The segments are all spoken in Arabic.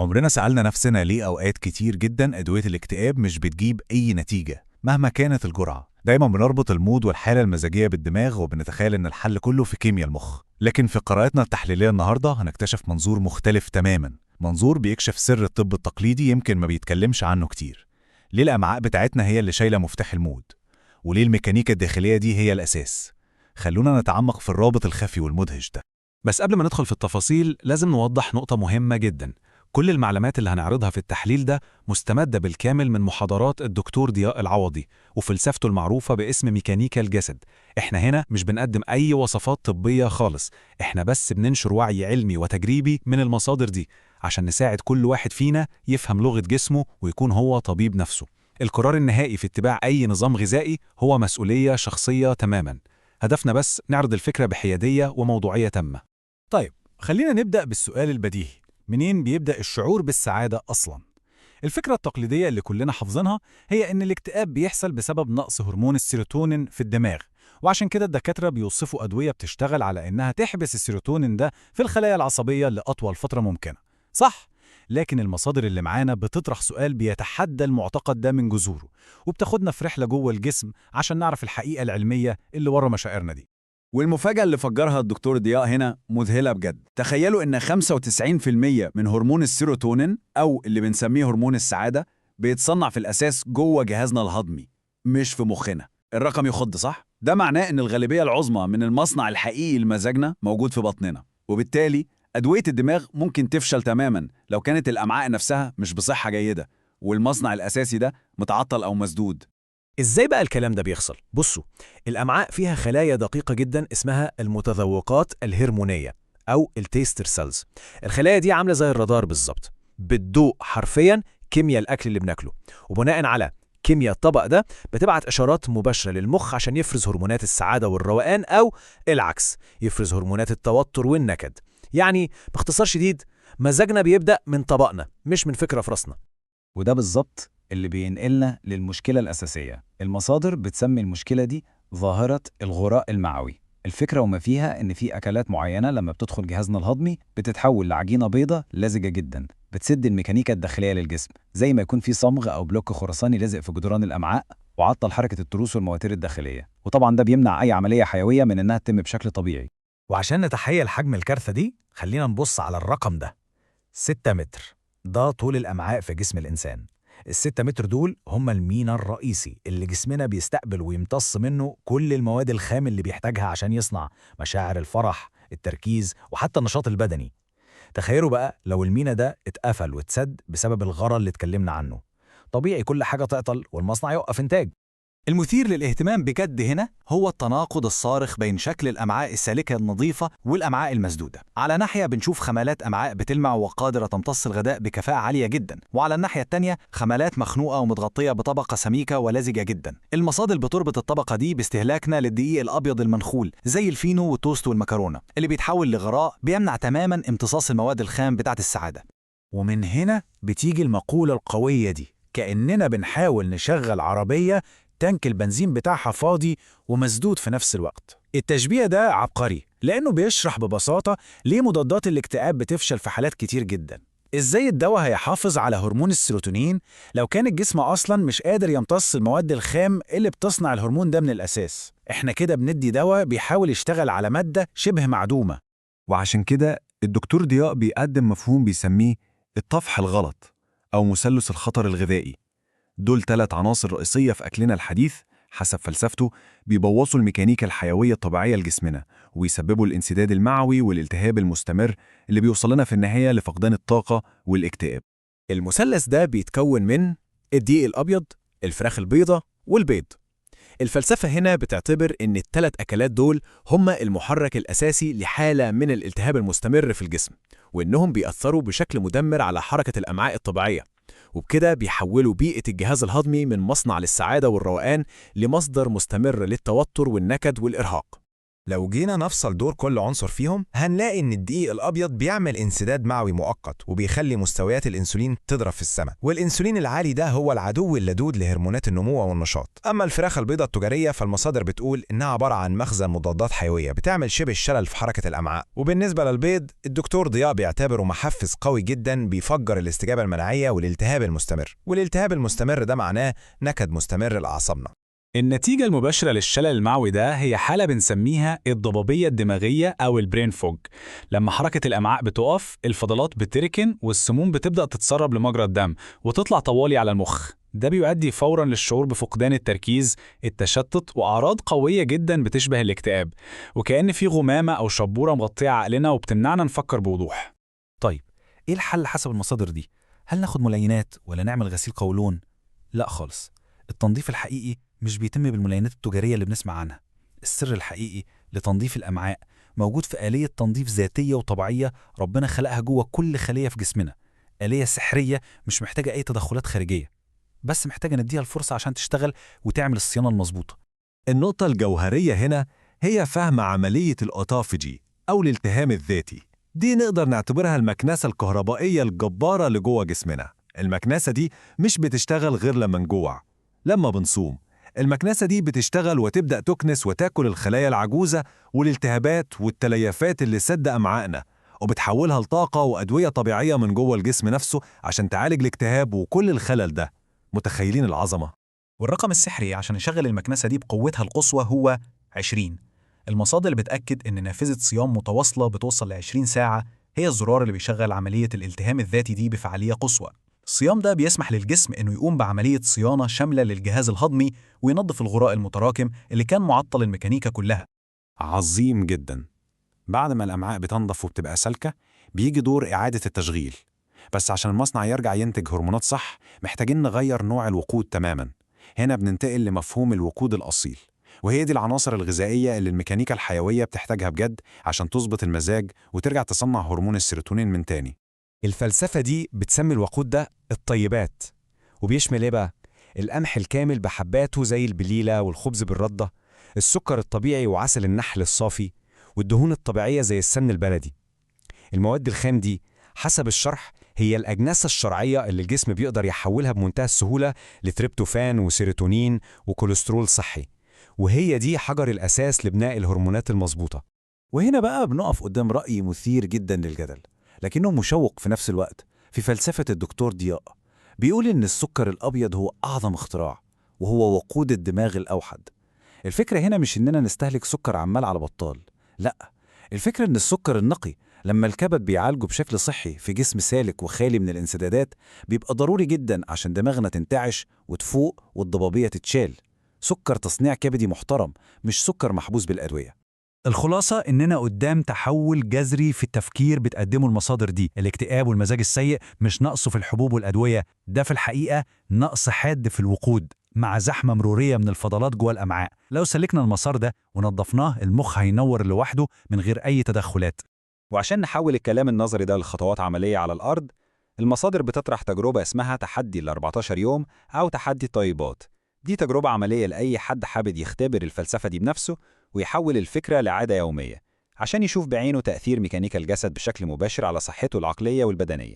عمرنا سألنا نفسنا ليه أوقات كتير جدا أدوية الاكتئاب مش بتجيب أي نتيجة مهما كانت الجرعة؟ دايما بنربط المود والحالة المزاجية بالدماغ وبنتخيل إن الحل كله في كيمياء المخ، لكن في قراءتنا التحليلية النهاردة هنكتشف منظور مختلف تماما، منظور بيكشف سر الطب التقليدي يمكن ما بيتكلمش عنه كتير. ليه الأمعاء بتاعتنا هي اللي شايلة مفتاح المود؟ وليه الميكانيكا الداخلية دي هي الأساس؟ خلونا نتعمق في الرابط الخفي والمدهش ده. بس قبل ما ندخل في التفاصيل لازم نوضح نقطة مهمة جدا. كل المعلومات اللي هنعرضها في التحليل ده مستمدة بالكامل من محاضرات الدكتور ضياء العوضي وفلسفته المعروفة باسم ميكانيكا الجسد. احنا هنا مش بنقدم أي وصفات طبية خالص، احنا بس بننشر وعي علمي وتجريبي من المصادر دي عشان نساعد كل واحد فينا يفهم لغة جسمه ويكون هو طبيب نفسه. القرار النهائي في اتباع أي نظام غذائي هو مسؤولية شخصية تماما. هدفنا بس نعرض الفكرة بحيادية وموضوعية تامة. طيب، خلينا نبدأ بالسؤال البديهي، منين بيبدأ الشعور بالسعادة أصلاً؟ الفكرة التقليدية اللي كلنا حافظينها هي إن الاكتئاب بيحصل بسبب نقص هرمون السيروتونين في الدماغ، وعشان كده الدكاترة بيوصفوا أدوية بتشتغل على إنها تحبس السيروتونين ده في الخلايا العصبية لأطول فترة ممكنة. صح؟ لكن المصادر اللي معانا بتطرح سؤال بيتحدى المعتقد ده من جذوره، وبتاخدنا في رحلة جوه الجسم عشان نعرف الحقيقة العلمية اللي ورا مشاعرنا دي. والمفاجأة اللي فجرها الدكتور ضياء هنا مذهلة بجد. تخيلوا إن 95% من هرمون السيروتونين أو اللي بنسميه هرمون السعادة بيتصنع في الأساس جوه جهازنا الهضمي، مش في مخنا. الرقم يخض صح؟ ده معناه إن الغالبية العظمى من المصنع الحقيقي لمزاجنا موجود في بطننا، وبالتالي أدوية الدماغ ممكن تفشل تماماً لو كانت الأمعاء نفسها مش بصحة جيدة والمصنع الأساسي ده متعطل أو مسدود. إزاي بقى الكلام ده بيحصل؟ بصوا، الأمعاء فيها خلايا دقيقة جدا اسمها المتذوقات الهرمونية أو التيستر سيلز. الخلايا دي عاملة زي الرادار بالظبط، بتدوق حرفيا كيمياء الأكل اللي بناكله، وبناء على كيمياء الطبق ده بتبعت إشارات مباشرة للمخ عشان يفرز هرمونات السعادة والروقان، أو العكس، يفرز هرمونات التوتر والنكد. يعني باختصار شديد، مزاجنا بيبدأ من طبقنا مش من فكرة في راسنا. وده بالظبط اللي بينقلنا للمشكلة الأساسية. المصادر بتسمي المشكلة دي ظاهرة الغراء المعوي. الفكرة وما فيها إن في أكلات معينة لما بتدخل جهازنا الهضمي بتتحول لعجينة بيضة لزجة جدا بتسد الميكانيكا الداخلية للجسم، زي ما يكون في صمغ أو بلوك خرساني لازق في جدران الأمعاء وعطل حركة التروس والمواتير الداخلية، وطبعا ده بيمنع أي عملية حيوية من إنها تتم بشكل طبيعي. وعشان نتخيل حجم الكارثة دي خلينا نبص على الرقم ده. 6 متر ده طول الأمعاء في جسم الإنسان. ال6 متر دول هم المينا الرئيسي اللي جسمنا بيستقبل ويمتص منه كل المواد الخام اللي بيحتاجها عشان يصنع مشاعر الفرح، التركيز، وحتى النشاط البدني. تخيلوا بقى لو المينا ده اتقفل واتسد بسبب الغرض اللي اتكلمنا عنه، طبيعي كل حاجة تعطل والمصنع يوقف إنتاج. المثير للاهتمام بجد هنا هو التناقض الصارخ بين شكل الأمعاء السالكة النظيفة والأمعاء المسدودة. على ناحية بنشوف خمالات أمعاء بتلمع وقادرة تمتص الغذاء بكفاءة عالية جدا، وعلى الناحية التانية خمالات مخنوقة ومتغطية بطبقة سميكة ولزجة جدا. المصادر بتربط الطبقة دي باستهلاكنا للدقيق الأبيض المنخول زي الفينو والتوست والمكرونة، اللي بيتحول لغراء بيمنع تماما امتصاص المواد الخام بتاعت السعادة. ومن هنا بتيجي المقولة القوية دي، كأننا بنحاول نشغل عربية تانك البنزين بتاعها فاضي ومسدود في نفس الوقت. التشبيه ده عبقري لأنه بيشرح ببساطة ليه مضادات الاكتئاب بتفشل في حالات كتير جدا. إزاي الدواء هيحافظ على هرمون السيروتونين لو كان الجسم أصلاً مش قادر يمتص المواد الخام اللي بتصنع الهرمون ده من الأساس؟ إحنا كده بندي دواء بيحاول يشتغل على مادة شبه معدومة. وعشان كده الدكتور ضياء بيقدم مفهوم بيسميه الطفح الغلط أو مثلث الخطر الغذائي. دول 3 عناصر رئيسية في أكلنا الحديث حسب فلسفته بيبوظوا الميكانيكا الحيوية الطبيعية لجسمنا ويسببوا الانسداد المعوي والالتهاب المستمر اللي بيوصلنا في النهاية لفقدان الطاقة والاكتئاب. المثلث ده بيتكون من الدقيق الأبيض، الفراخ البيضة، والبيض. الفلسفة هنا بتعتبر إن ال3 أكلات دول هم المحرك الأساسي لحالة من الالتهاب المستمر في الجسم، وإنهم بيأثروا بشكل مدمر على حركة الأمعاء الطبيعية، وبكده بيحولوا بيئة الجهاز الهضمي من مصنع للسعادة والروقان لمصدر مستمر للتوتر والنكد والإرهاق. لو جينا نفصل دور كل عنصر فيهم هنلاقي إن الدقيق الأبيض بيعمل انسداد معوي مؤقت وبيخلي مستويات الأنسولين تضرب في السماء، والأنسولين العالي ده هو العدو اللدود لهرمونات النمو والنشاط. أما الفراخ البيضاء التجارية فالمصادر بتقول إنها عبارة عن مخزن مضادات حيوية بتعمل شبه الشلل في حركة الأمعاء. وبالنسبة للبيض الدكتور ضياء بيعتبره محفز قوي جدا بيفجر الاستجابة المناعية والالتهاب المستمر، والالتهاب المستمر ده معناه نكد مستمر لأعصابنا. النتيجة المباشرة للشلل المعوي ده هي حالة بنسميها الضبابية الدماغية أو البرين فوج. لما حركة الأمعاء بتقف، الفضلات بتركن والسموم بتبدأ تتسرب لمجرى الدم وتطلع طوالي على المخ. ده بيؤدي فوراً للشعور بفقدان التركيز، التشتت، وأعراض قوية جدا بتشبه الاكتئاب، وكأن في غمامة أو شبورة مغطية عقلنا وبتمنعنا نفكر بوضوح. طيب إيه الحل حسب المصادر دي؟ هل ناخد ملينات ولا نعمل غسيل قولون؟ لا خالص. التنظيف الحقيقي مش بيتم بالملينات التجارية اللي بنسمع عنها. السر الحقيقي لتنظيف الأمعاء موجود في آلية تنظيف ذاتية وطبيعية ربنا خلقها جوه كل خلية في جسمنا. آلية سحرية مش محتاجة أي تدخلات خارجية، بس محتاجة نديها الفرصة عشان تشتغل وتعمل الصيانة المظبوطة. النقطة الجوهرية هنا هي فهم عملية الأوتوفاجي أو الالتهام الذاتي. دي نقدر نعتبرها المكنسة الكهربائية الجبارة اللي جوه جسمنا. المكنسة دي مش بتشتغل غير لما نجوع، لما بنصوم. المكنسة دي بتشتغل وتبدأ تكنس وتاكل الخلايا العجوزة والالتهابات والتليفات اللي سد أمعائنا، وبتحولها لطاقة وأدوية طبيعية من جوه الجسم نفسه عشان تعالج الاكتئاب وكل الخلل ده. متخيلين العظمة؟ والرقم السحري عشان يشغل المكنسة دي بقوتها القصوى هو 20. المصادر بتأكد إن نافذة صيام متواصلة بتوصل ل 20 ساعة هي الزرار اللي بيشغل عملية الالتهام الذاتي دي بفعالية قصوى. الصيام ده بيسمح للجسم إنه يقوم بعملية صيانة شاملة للجهاز الهضمي وينظف الغراء المتراكم اللي كان معطل الميكانيكا كلها. عظيم جدا. بعد ما الأمعاء بتنضف وبتبقى سالكة بيجي دور إعادة التشغيل. بس عشان المصنع يرجع ينتج هرمونات صح محتاجين نغير نوع الوقود تماما. هنا بننتقل لمفهوم الوقود الأصيل، وهي دي العناصر الغذائية اللي الميكانيكا الحيوية بتحتاجها بجد عشان تظبط المزاج وترجع تصنع هرمون السيروتونين من تاني. الفلسفة دي بتسمي الوقود ده الطيبات، وبيشمل إيه بقى؟ القمح الكامل بحباته زي البليلة والخبز بالردة، السكر الطبيعي وعسل النحل الصافي، والدهون الطبيعية زي السمن البلدي. المواد الخام دي حسب الشرح هي الأجناسة الشرعية اللي الجسم بيقدر يحولها بمنتهى السهولة لتريبتوفان وسيروتونين وكوليسترول صحي، وهي دي حجر الأساس لبناء الهرمونات المظبوطة. وهنا بقى بنقف قدام رأي مثير جدا للجدل لكنه مشوق في نفس الوقت في فلسفة الدكتور ضياء. بيقول إن السكر الأبيض هو أعظم اختراع وهو وقود الدماغ الأوحد. الفكرة هنا مش إننا نستهلك سكر عمال على بطال، لأ، الفكرة إن السكر النقي لما الكبد بيعالجه بشكل صحي في جسم سالك وخالي من الانسدادات بيبقى ضروري جدا عشان دماغنا تنتعش وتفوق والضبابية تتشال. سكر تصنيع كبدي محترم، مش سكر محبوس بالأدوية. الخلاصة إننا قدام تحول جذري في التفكير بتقدمه المصادر دي. الاكتئاب والمزاج السيء مش نقصه في الحبوب والأدوية، ده في الحقيقة نقص حاد في الوقود مع زحمة مرورية من الفضلات جوه الأمعاء. لو سلكنا المسار ده ونظفناه المخ هينور لوحده من غير أي تدخلات. وعشان نحول الكلام النظري ده لخطوات عملية على الأرض، المصادر بتطرح تجربة اسمها تحدي ال 14 يوم أو تحدي الطيبات. دي تجربة عملية لأي حد حابب يختبر الفلسفة دي بنفسه ويحول الفكرة لعادة يومية عشان يشوف بعينه تأثير ميكانيكا الجسد بشكل مباشر على صحته العقلية والبدنية.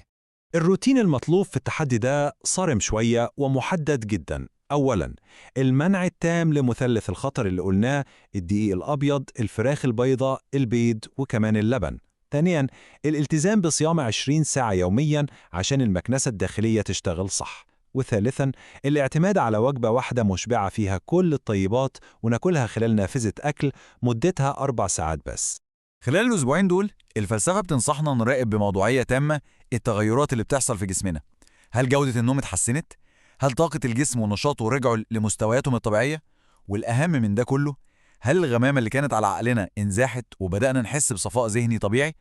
الروتين المطلوب في التحدي ده صارم شوية ومحدد جدا. أولاً، المنع التام لمثلث الخطر اللي قلناه: الدقيق الأبيض، الفراخ البيضاء، البيض، وكمان اللبن. ثانياً، الالتزام بصيام 20 ساعة يومياً عشان المكنسة الداخلية تشتغل صح. وثالثاً، الاعتماد على وجبة واحدة مشبعة فيها كل الطيبات وناكلها خلال نافذة أكل مدتها 4 ساعات بس. خلال الأسبوعين دول الفلسفة بتنصحنا نراقب بموضوعية تامة التغيرات اللي بتحصل في جسمنا. هل جودة النوم اتحسنت؟ هل طاقة الجسم ونشاطه رجعوا لمستوياتهم الطبيعية؟ والأهم من ده كله، هل الغمامة اللي كانت على عقلنا انزاحت وبدأنا نحس بصفاء ذهني طبيعي؟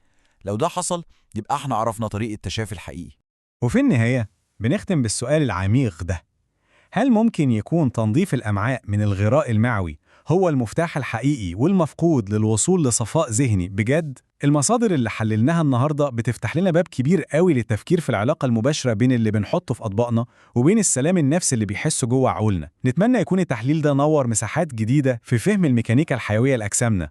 لو ده حصل يبقى احنا عرفنا طريق التشافي الحقيقي. وفي النهاية بنختم بالسؤال العميق ده: هل ممكن يكون تنظيف الأمعاء من الغراء المعوي هو المفتاح الحقيقي والمفقود للوصول لصفاء ذهني بجد؟ المصادر اللي حللناها النهاردة بتفتح لنا باب كبير قوي للتفكير في العلاقة المباشرة بين اللي بنحطه في أطباقنا وبين السلام النفسي اللي بيحسه جوه عقولنا. نتمنى يكون التحليل ده نور مساحات جديدة في فهم الميكانيكا الحيوية لأجسامنا